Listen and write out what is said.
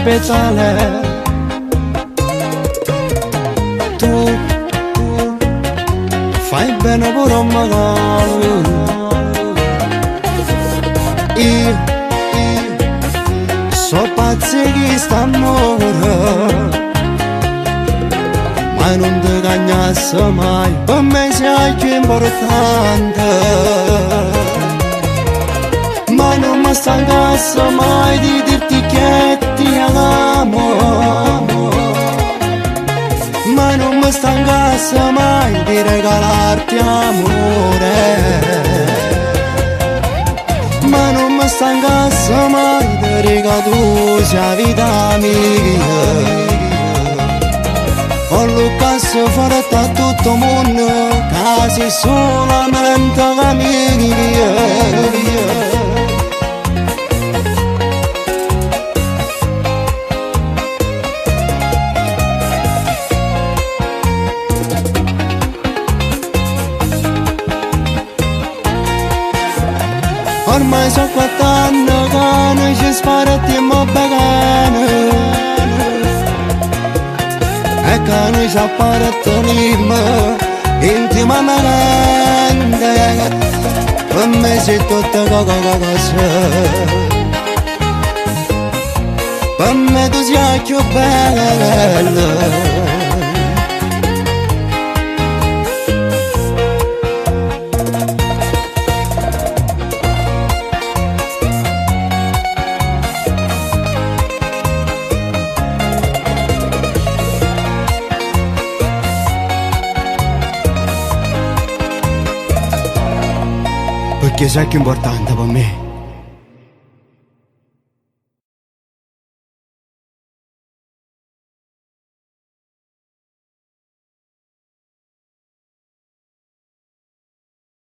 speciale. Tu fai bene pure a me. Io so pazzo di st'amore, ma non ti cagnasse mai, per me sei più importante. Ma non mi stancasse mai di dirti che ti amo, ma non mi stancasse mai di regalarti amore, ma non mi stancasse mai di regalare tu sia vita mia. Ho Lucas farà a tutto il mondo, casi solamente la mia. Ormai sono 4 anni che non ci sparatiamo bene, e che noi ci apparteniamo intimamente. Per me sei tutta cosa, per me tu sei più bella. Perché sei più importante per me.